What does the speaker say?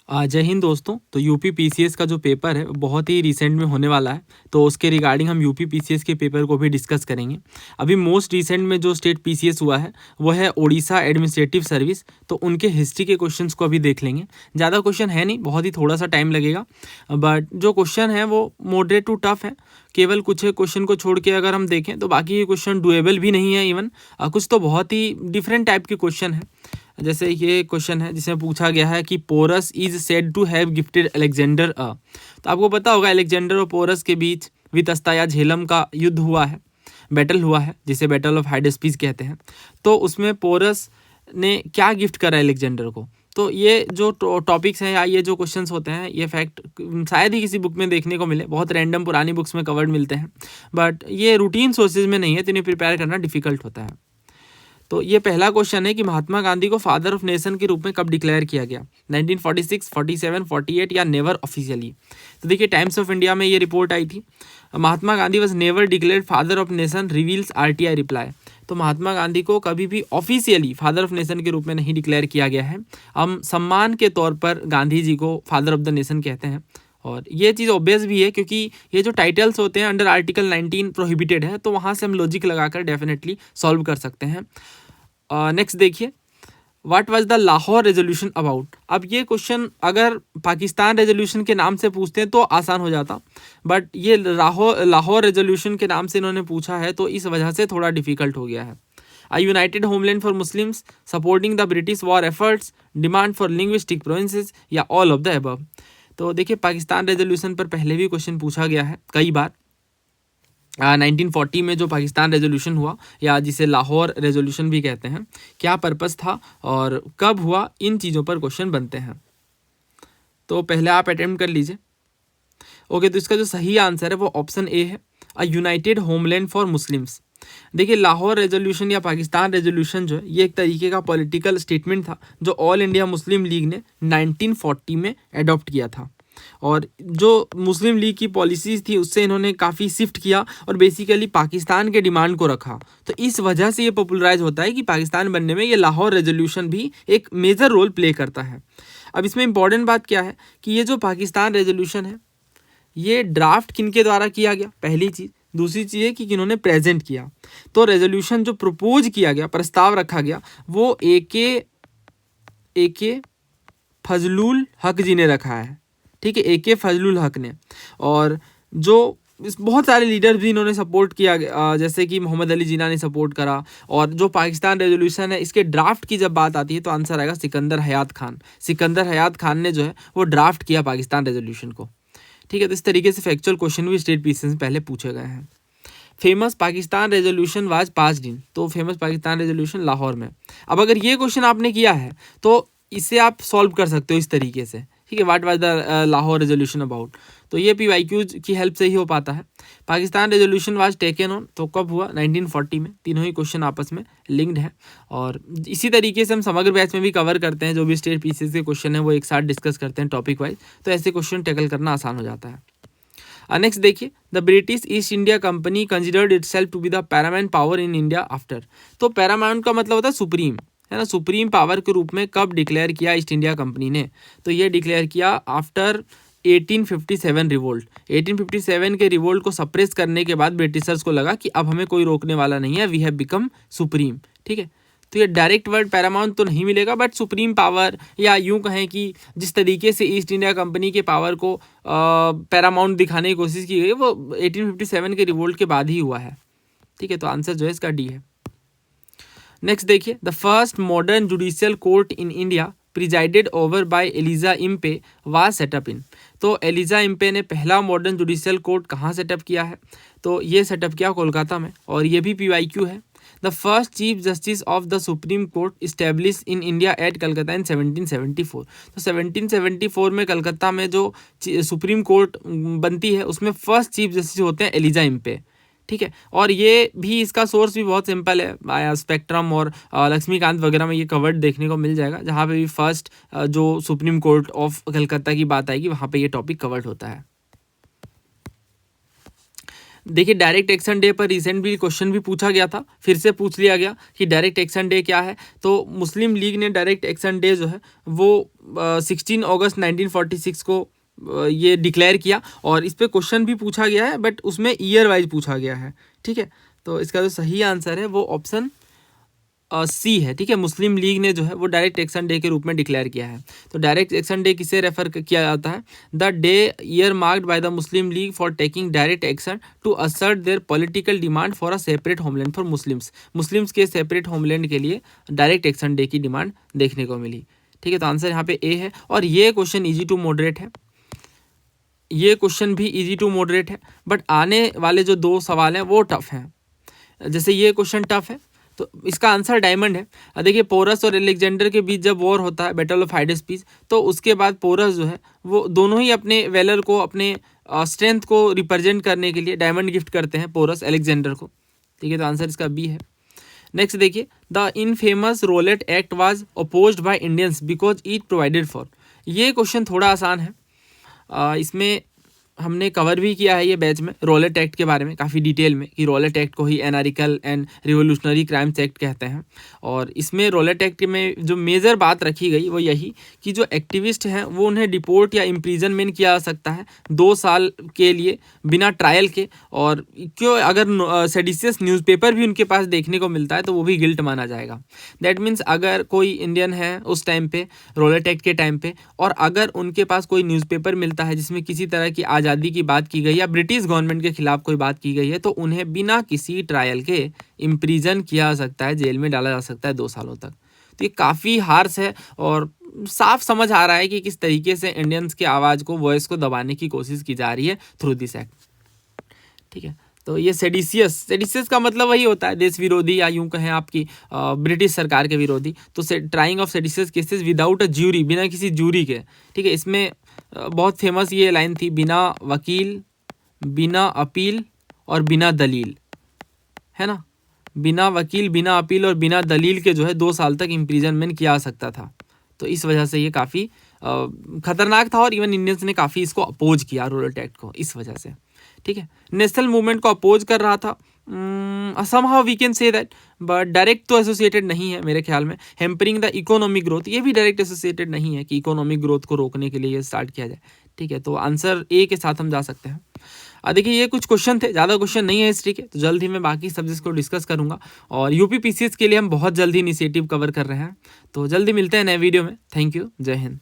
जय हिंद दोस्तों। तो यूपी पीसीएस का जो पेपर है बहुत ही रिसेंट में होने वाला है, तो उसके रिगार्डिंग हम यूपी पीसीएस के पेपर को भी डिस्कस करेंगे। अभी मोस्ट रिसेंट में जो स्टेट पीसीएस हुआ है वो है ओडिशा एडमिनिस्ट्रेटिव सर्विस, तो उनके हिस्ट्री के क्वेश्चंस को अभी देख लेंगे। ज़्यादा क्वेश्चन है नहीं, बहुत ही थोड़ा सा टाइम लगेगा, बट जो क्वेश्चन है वो मॉडरेट टू टफ है। केवल कुछ क्वेश्चन को छोड़ के अगर हम देखें तो बाकी ये क्वेश्चन डुएबल भी नहीं है। इवन कुछ तो बहुत ही डिफरेंट टाइप के क्वेश्चन है। जैसे ये क्वेश्चन है जिसमें पूछा गया है कि Porus is said to have gifted Alexander तो आपको पता होगा अलेक्जेंडर और पोरस के बीच वितस्ता या झेलम का युद्ध हुआ है, बैटल हुआ है, जिसे बैटल ऑफ हाइडेस्पीस कहते हैं। तो उसमें पोरस ने क्या गिफ्ट करा अलेक्जेंडर को। तो ये जो टॉपिक्स हैं या ये जो क्वेश्चंस होते हैं, ये फैक्ट शायद ही किसी बुक में देखने को मिले, बहुत रैंडम पुरानी बुक्स में कवर्ड मिलते हैं, बट ये रूटीन सोर्सेज में नहीं है, तो इन्हें प्रिपेयर करना डिफिकल्ट होता है। तो ये पहला क्वेश्चन है कि महात्मा गांधी को फादर ऑफ नेशन के रूप में कब डिक्लेयर किया गया, 1946, 47, 48 या नेवर ऑफिशियली। तो देखिए टाइम्स ऑफ इंडिया में ये रिपोर्ट आई थी, Mahatma Gandhi was never declared father of nation reveals RTI reply. तो महात्मा गांधी को कभी भी ऑफिशियली फादर ऑफ नेशन के रूप में नहीं डिक्लेयर किया गया है। हम सम्मान के तौर पर गांधी जी को फादर ऑफ द नेशन कहते हैं, और ये चीज़ ऑब्वियस भी है क्योंकि ये जो टाइटल्स होते हैं अंडर आर्टिकल 19 प्रोहिबिटेड है, तो वहाँ से हम लॉजिक लगाकर डेफिनेटली सॉल्व कर सकते हैं। नेक्स्ट देखिए, what was the Lahore resolution about. अब ये क्वेश्चन अगर पाकिस्तान रेजोल्यूशन के नाम से पूछते हैं तो आसान हो जाता, बट ये लाहौर रेजोल्यूशन के नाम से इन्होंने पूछा है, तो इस वजह से थोड़ा डिफिकल्ट हो गया है। A united homeland for Muslims, supporting the British war efforts, demand for linguistic provinces या all of the above। तो देखिए पाकिस्तान रेजोल्यूशन पर पहले भी क्वेश्चन पूछा गया है कई बार। 1940 में जो पाकिस्तान रेजोल्यूशन हुआ या जिसे लाहौर रेजोल्यूशन भी कहते हैं, क्या पर्पस था और कब हुआ, इन चीज़ों पर क्वेश्चन बनते हैं। तो पहले आप अटेम्प्ट कर लीजिए। ओके, तो इसका जो सही आंसर है वो ऑप्शन ए है, अ यूनाइटेड होमलैंड फॉर मुस्लिम्स। देखिए लाहौर रेजोल्यूशन या पाकिस्तान रेजोल्यूशन जो है ये एक तरीके का पॉलिटिकल स्टेटमेंट था जो ऑल इंडिया मुस्लिम लीग ने 1940 में अडॉप्ट किया था, और जो मुस्लिम लीग की पॉलिसीज़ थी उससे इन्होंने काफ़ी शिफ्ट किया और बेसिकली पाकिस्तान के डिमांड को रखा। तो इस वजह से ये पॉपुलराइज होता है कि पाकिस्तान बनने में ये लाहौर रेजोल्यूशन भी एक मेजर रोल प्ले करता है। अब इसमें इंपॉर्टेंट बात क्या है कि ये जो पाकिस्तान रेजोल्यूशन है ये ड्राफ्ट किनके द्वारा किया गया, पहली चीज़। दूसरी चीज़ है कि किन्होंने प्रेजेंट किया। तो रेजोल्यूशन जो प्रपोज किया गया, प्रस्ताव रखा गया, वो ए के फजलुल हक जी ने रखा है, ठीक है, ए.के. फजलुल हक ने। और जो बहुत सारे लीडर्स भी इन्होंने सपोर्ट किया, जैसे कि मोहम्मद अली जिन्ना ने सपोर्ट करा। और जो पाकिस्तान रेजोल्यूशन है इसके ड्राफ्ट की जब बात आती है तो आंसर आएगा सिकंदर हयात खान। सिकंदर हयात खान ने जो है वो ड्राफ्ट किया पाकिस्तान रेजोल्यूशन को, ठीक है। तो इस तरीके से फैक्चुअल क्वेश्चन भी स्टेट पीसीएस में पहले पूछे गए हैं। Famous Pakistan resolution was passed in. तो फेमस पाकिस्तान रेजोल्यूशन लाहौर में। अब अगर ये क्वेश्चन आपने किया है तो इसे आप सॉल्व कर सकते हो इस तरीके से, ठीक है, what was the Lahore resolution about. तो ये पीवाईक्यूज की हेल्प से ही हो पाता है। Pakistan resolution was taken on, तो कब हुआ, 1940 में। तीनों ही क्वेश्चन आपस में लिंक्ड है, और इसी तरीके से हम समग्र बैच में भी कवर करते हैं। जो भी स्टेट पीसीएस के क्वेश्चन है वो एक साथ डिस्कस करते हैं टॉपिक वाइज, तो ऐसे क्वेश्चन टैकल करना आसान हो जाता है। नेक्स्ट देखिए, the British East India Company considered itself to be the paramount power in India after. तो पैरामाउंट का मतलब होता है सुप्रीम, है ना, सुप्रीम पावर के रूप में कब डिक्लेयर किया ईस्ट इंडिया कंपनी ने। तो ये डिक्लेयर किया आफ्टर 1857 रिवोल्ट। 1857 के रिवोल्ट को सप्रेस करने के बाद ब्रिटिशर्स को लगा कि अब हमें कोई रोकने वाला नहीं है, वी हैव बिकम सुप्रीम, ठीक है। तो ये डायरेक्ट वर्ड पैरामाउंट तो नहीं मिलेगा, बट सुप्रीम पावर, या यूं कहें कि जिस तरीके से ईस्ट इंडिया कंपनी के पावर को पैरामाउंट दिखाने की कोशिश की गई वो 1857 के रिवोल्ट के बाद ही हुआ है, ठीक है। तो आंसर जो है इसका डी है। नेक्स्ट देखिए, the first modern judicial court in India presided over by Elijah Impey was set up in. तो एलिजा इम्पे ने पहला मॉडर्न जुडिशियल कोर्ट कहाँ सेटअप किया है, तो ये सेटअप किया कोलकाता में, और ये भी पीवाईक्यू है। The first chief justice of the supreme court establish in India at Calcutta in 1774। तो 1774 में कलकत्ता में जो सुप्रीम कोर्ट बनती है उसमें फर्स्ट चीफ जस्टिस होते हैं एलिजा इम्पे, ठीक है। और ये भी इसका सोर्स भी बहुत सिंपल है, स्पेक्ट्रम और लक्ष्मीकांत वगैरह में ये कवर्ड देखने को मिल जाएगा, जहाँ पे भी फर्स्ट जो सुप्रीम कोर्ट ऑफ कलकत्ता की बात आएगी वहाँ पे ये टॉपिक कवर्ड होता है। देखिए डायरेक्ट एक्शन डे पर रिसेंटली क्वेश्चन भी पूछा गया था, फिर से पूछ लिया गया कि डायरेक्ट एक्शन डे क्या है। तो मुस्लिम लीग ने डायरेक्ट एक्शन डे जो है वो 16 अगस्त 1946 को ये डिक्लेयर किया, और इस पर क्वेश्चन भी पूछा गया है, बट उसमें ईयर वाइज पूछा गया है। ठीक है, तो इसका जो सही आंसर है वो ऑप्शन सी है। ठीक है, मुस्लिम लीग ने जो है वो डायरेक्ट एक्शन डे के रूप में डिक्लेयर किया है। तो डायरेक्ट एक्शन डे किसे रेफर किया जाता है? The day year marked by the Muslim League for taking direct action to assert their political demand for a separate homeland for Muslims के सेपरेट होमलैंड के लिए डायरेक्ट एक्शन डे की डिमांड देखने को मिली। ठीक है, तो आंसर यहाँ पे ए है। और ये क्वेश्चन ईजी टू मॉडरेट है, ये क्वेश्चन भी ईजी टू मॉडरेट है, बट आने वाले जो 2 सवाल हैं वो टफ हैं। जैसे ये क्वेश्चन टफ है, तो इसका आंसर डायमंड है। देखिए पोरस और अलेक्जेंडर के बीच जब वॉर होता है, बैटल ऑफ हाइडेस्पीस, तो उसके बाद पोरस जो है वो दोनों ही अपने वेलर को, अपने स्ट्रेंथ को रिप्रेजेंट करने के लिए डायमंड गिफ्ट करते हैं पोरस अलेक्जेंडर को। ठीक है, तो आंसर इसका बी है। नेक्स्ट देखिए, the infamous Rowlatt Act was opposed by Indians because it provided for. ये क्वेश्चन थोड़ा आसान है, इसमें हमने कवर भी किया है ये बैच में रोलेट एक्ट के बारे में काफ़ी डिटेल में, कि रोलेट एक्ट को ही anarchical and revolutionary crimes act कहते हैं। और इसमें रोलेट एक्ट में जो मेजर बात रखी गई वो यही कि जो एक्टिविस्ट हैं वो उन्हें डिपोर्ट या इम्प्रीजनमेंट किया जा सकता है 2 साल के लिए बिना ट्रायल के। और क्यों, अगर सेडिशियस न्यूज़पेपर भी उनके पास देखने को मिलता है तो वो भी गिल्ट माना जाएगा। दैट मीन्स अगर कोई इंडियन है उस टाइम पे, रोलेट एक्ट के टाइम पे, और अगर उनके पास कोई न्यूज़पेपर मिलता है जिसमें किसी तरह की आज़ादी की बात की गई या ब्रिटिश गवर्नमेंट के खिलाफ कोई बात की गई है, तो उन्हें बिना किसी ट्रायल के इम्प्रीजन किया जा सकता है, जेल में डाला जा सकता है 2 सालों तक। तो ये काफ़ी हार्श है, और साफ समझ आ रहा है कि किस तरीके से इंडियंस की आवाज़ को, वॉइस को दबाने की कोशिश की जा रही है थ्रू दिस एक्ट। ठीक है, तो ये सेडिशियस का मतलब वही होता है देश विरोधी, या यूं कहें आपकी ब्रिटिश सरकार के विरोधी। तो trying of seditious cases without a jury, बिना किसी ज्यूरी के। ठीक है, इसमें बहुत फेमस ये लाइन थी, बिना वकील, बिना अपील और बिना दलील, है ना। बिना वकील, बिना अपील और बिना दलील के जो है 2 साल तक इम्प्रीजनमेंट किया जा सकता था। तो इस वजह से ये काफ़ी खतरनाक था, और इवन इंडियंस ने काफ़ी इसको अपोज किया रोलेट एक्ट को इस वजह से। ठीक है, नेशनल मूवमेंट को अपोज कर रहा था, somehow we can say that, but direct तो एसोसिएटेड नहीं है मेरे ख्याल में। हेम्परिंग द इकोनॉमिक ग्रोथ, ये भी डायरेक्ट एसोसिएटेड नहीं है कि इकोनॉमिक ग्रोथ को रोकने के लिए ये स्टार्ट किया जाए। ठीक है, तो आंसर ए के साथ हम जा सकते हैं। देखिए ये कुछ क्वेश्चन थे, ज़्यादा क्वेश्चन नहीं है हिस्ट्री के, तो जल्द ही मैं बाकी सब्जेक्ट्स को डिस्कस करूंगा। और यूपी पीसीएस के लिए हम बहुत जल्दी इनिशिएटिव कवर कर रहे हैं, तो जल्दी मिलते हैं नए वीडियो में। थैंक यू, जय हिंद।